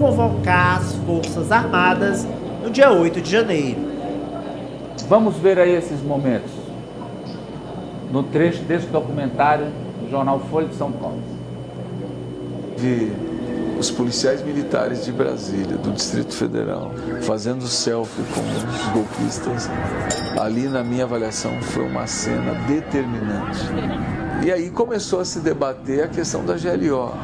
convocar as Forças Armadas no dia 8 de janeiro. Vamos ver aí esses momentos, no trecho desse documentário do jornal Folha de São Paulo. De os policiais militares de Brasília, do Distrito Federal, fazendo selfie com os golpistas, ali na minha avaliação foi uma cena determinante. E aí começou a se debater a questão da GLO.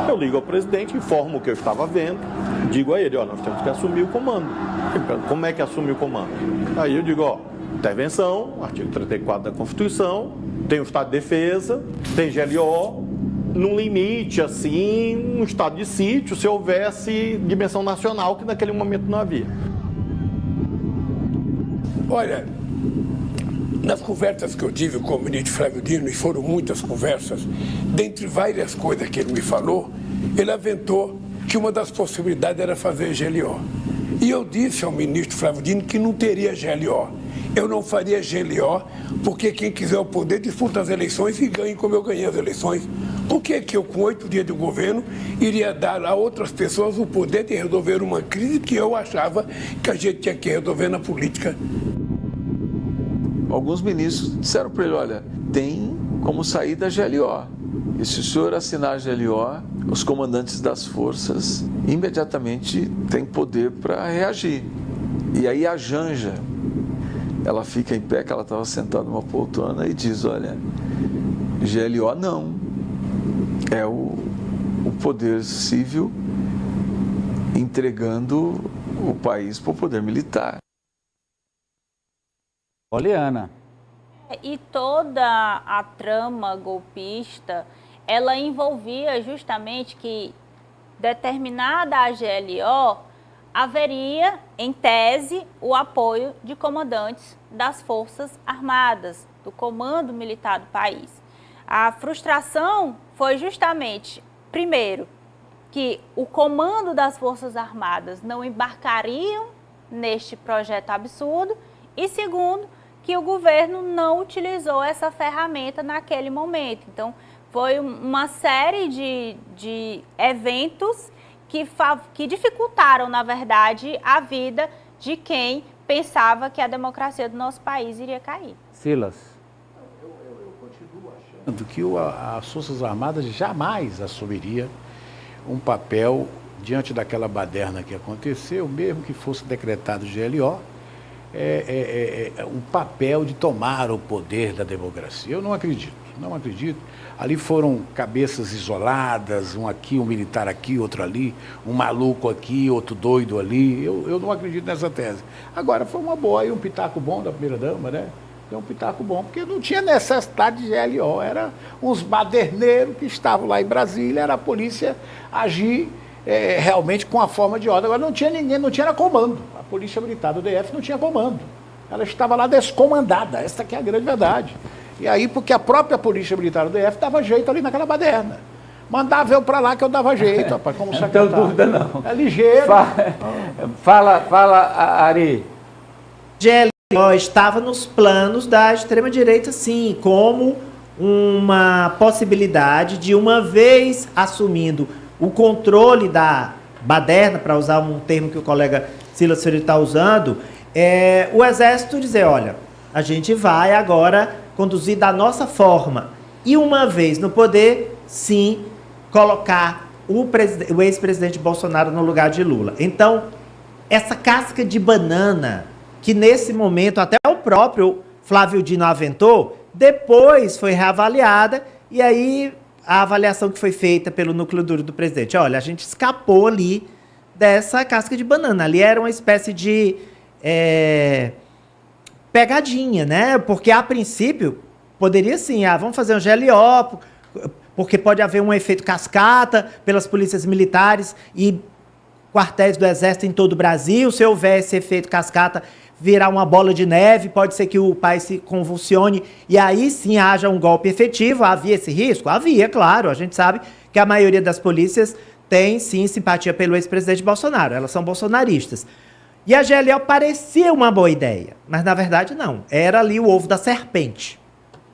Eu ligo ao presidente, informo o que eu estava vendo, digo a ele, ó, nós temos que assumir o comando. Como é que assume o comando? Aí eu digo, ó, intervenção, artigo 34 da Constituição, tem o estado de defesa, tem GLO, num limite, assim, um estado de sítio, se houvesse dimensão nacional, que naquele momento não havia. Olha, nas conversas que eu tive com o ministro Flávio Dino, e foram muitas conversas, dentre várias coisas que ele me falou, ele aventou que uma das possibilidades era fazer GLO. E eu disse ao ministro Flávio Dino que não teria GLO. Eu não faria GLO, porque quem quiser o poder disputa as eleições e ganhe como eu ganhei as eleições. Por que eu, com 8 dias de governo, iria dar a outras pessoas o poder de resolver uma crise que eu achava que a gente tinha que resolver na política? Alguns ministros disseram para ele, olha, tem como sair da GLO. E se o senhor assinar a GLO, os comandantes das forças imediatamente têm poder para reagir. E aí a Janja, ela fica em pé, que ela estava sentada numa poltrona, e diz, olha, GLO não, é o poder civil entregando o país para o poder militar. Poliana. E toda a trama golpista, ela envolvia justamente que determinada a GLO haveria, em tese, o apoio de comandantes das Forças Armadas, do comando militar do país. A frustração foi justamente, primeiro, que o comando das Forças Armadas não embarcariam neste projeto absurdo e, segundo, que o governo não utilizou essa ferramenta naquele momento. Então, foi uma série de eventos que dificultaram, na verdade, a vida de quem pensava que a democracia do nosso país iria cair. Silas. Eu continuo achando que as Forças Armadas jamais assumiria um papel diante daquela baderna que aconteceu, mesmo que fosse decretado GLO, um papel de tomar o poder da democracia. Eu não acredito. Ali foram cabeças isoladas, um aqui, um militar aqui, outro ali, um maluco aqui, outro doido ali. Eu não acredito nessa tese. Agora, foi uma boa e um pitaco bom da primeira-dama, né? Foi um pitaco bom, porque não tinha necessidade de GLO, era uns baderneiros que estavam lá em Brasília, era a polícia agir realmente com a forma de ordem. Agora não tinha ninguém, não tinha comando. A polícia militar do DF não tinha comando. Ela estava lá descomandada, essa que é a grande verdade. E aí, porque a própria polícia militar do DF dava jeito ali naquela baderna. Mandava eu para lá que eu dava jeito, rapaz, como secretário. Não tenho dúvida, não. É ligeiro. Fala, Ari. GLO estava nos planos da extrema-direita, sim, como uma possibilidade de, uma vez assumindo o controle da baderna, para usar um termo que o colega Silas Ferreira está usando, o Exército dizer, olha, a gente vai agora conduzir da nossa forma. E uma vez no poder, sim, colocar o ex-presidente Bolsonaro no lugar de Lula. Então, essa casca de banana, que nesse momento até o próprio Flávio Dino aventou, depois foi reavaliada, e aí a avaliação que foi feita pelo núcleo duro do presidente, olha, a gente escapou ali dessa casca de banana. Ali era uma espécie de pegadinha, né? Porque a princípio poderia sim, vamos fazer um GLO, porque pode haver um efeito cascata pelas polícias militares e quartéis do Exército em todo o Brasil. Se houver esse efeito cascata, virar uma bola de neve, pode ser que o país se convulsione e aí sim haja um golpe efetivo. Havia esse risco? Havia, claro. A gente sabe que a maioria das polícias tem sim simpatia pelo ex-presidente Bolsonaro, elas são bolsonaristas. E a GLO parecia uma boa ideia, mas na verdade não. Era ali o ovo da serpente.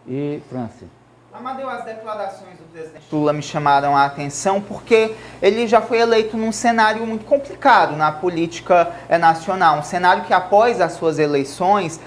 E, Franci? Amadeu, as declarações do presidente Lula me chamaram a atenção porque ele já foi eleito num cenário muito complicado na política nacional. Um cenário que, após as suas eleições,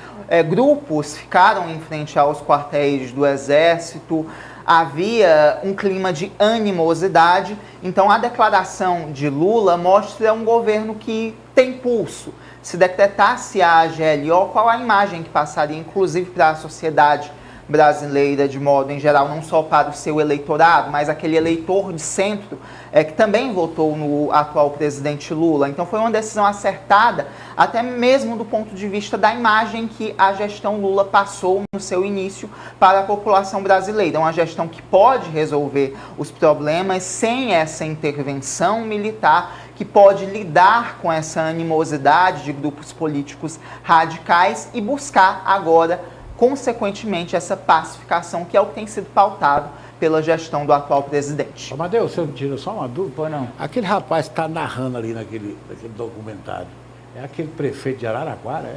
grupos ficaram em frente aos quartéis do Exército, havia um clima de animosidade. Então, a declaração de Lula mostra um governo que tem pulso. Se decretasse a GLO, qual a imagem que passaria, inclusive, para a sociedade brasileira de modo em geral, não só para o seu eleitorado, mas aquele eleitor de centro que também votou no atual presidente Lula. Então foi uma decisão acertada, até mesmo do ponto de vista da imagem que a gestão Lula passou no seu início para a população brasileira. Uma gestão que pode resolver os problemas sem essa intervenção militar, que pode lidar com essa animosidade de grupos políticos radicais e buscar agora, consequentemente, essa pacificação, que é o que tem sido pautado pela gestão do atual presidente. Amadeu, você me tira só uma dúvida? Pois não. Aquele rapaz que está narrando ali naquele documentário, é aquele prefeito de Araraquara?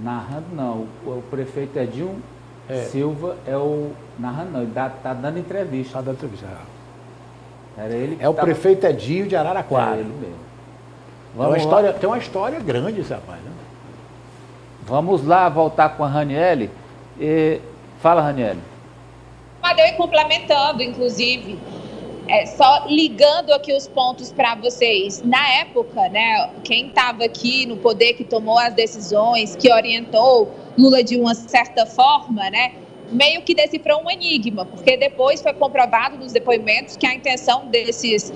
Narrando não, o prefeito Edinho Silva é o... Narrando não, ele está dando entrevista. Está dando entrevista. Era ele que o prefeito Edinho de Araraquara. É ele mesmo. Tem uma história grande esse rapaz, né? Vamos lá voltar com a Raniele. Fala, Raniele. Amadeu, e complementando, inclusive, só ligando aqui os pontos para vocês. Na época, né, quem estava aqui no poder, que tomou as decisões, que orientou Lula de uma certa forma, né, meio que decifrou um enigma, porque depois foi comprovado nos depoimentos que a intenção desses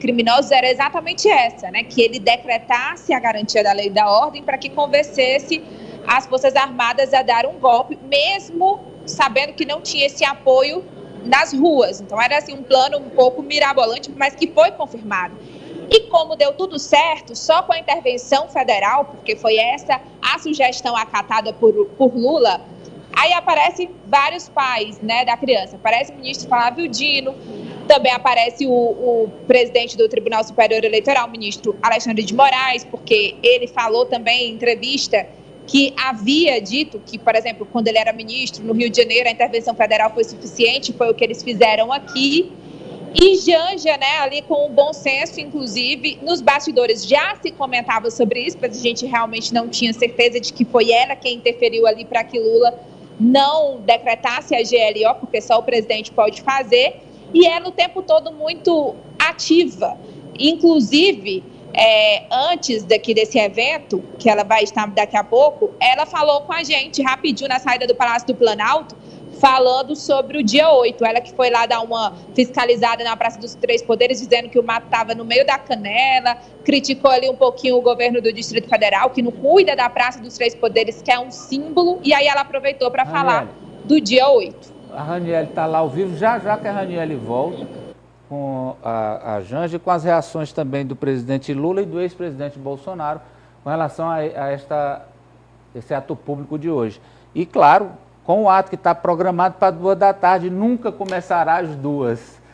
criminosos era exatamente essa, né, que ele decretasse a garantia da lei e da ordem para que convencesse as Forças Armadas a dar um golpe, mesmo sabendo que não tinha esse apoio nas ruas. Então era assim um plano um pouco mirabolante, mas que foi confirmado. E como deu tudo certo, só com a intervenção federal, porque foi essa a sugestão acatada por Lula, aí aparecem vários pais, né, da criança. Aparece o ministro Flávio Dino, também aparece o presidente do Tribunal Superior Eleitoral, o ministro Alexandre de Moraes, porque ele falou também em entrevista que havia dito que, por exemplo, quando ele era ministro no Rio de Janeiro, a intervenção federal foi suficiente, foi o que eles fizeram aqui. E Janja, né, ali com o bom senso, inclusive, nos bastidores já se comentava sobre isso, mas a gente realmente não tinha certeza de que foi ela quem interferiu ali para que Lula não decretasse a GLO, porque só o presidente pode fazer, e ela o tempo todo muito ativa. Inclusive, antes desse evento, que ela vai estar daqui a pouco, ela falou com a gente rapidinho na saída do Palácio do Planalto, falando sobre o dia 8, ela que foi lá dar uma fiscalizada na Praça dos Três Poderes, dizendo que o mato estava no meio da canela, criticou ali um pouquinho o governo do Distrito Federal, que não cuida da Praça dos Três Poderes, que é um símbolo, e aí ela aproveitou para falar do dia 8. A Raniele está lá ao vivo, já que a Raniele volta com a Janja, com as reações também do presidente Lula e do ex-presidente Bolsonaro com relação a esse ato público de hoje. E, claro, com o ato que está programado para 2 da tarde, nunca começará às 2.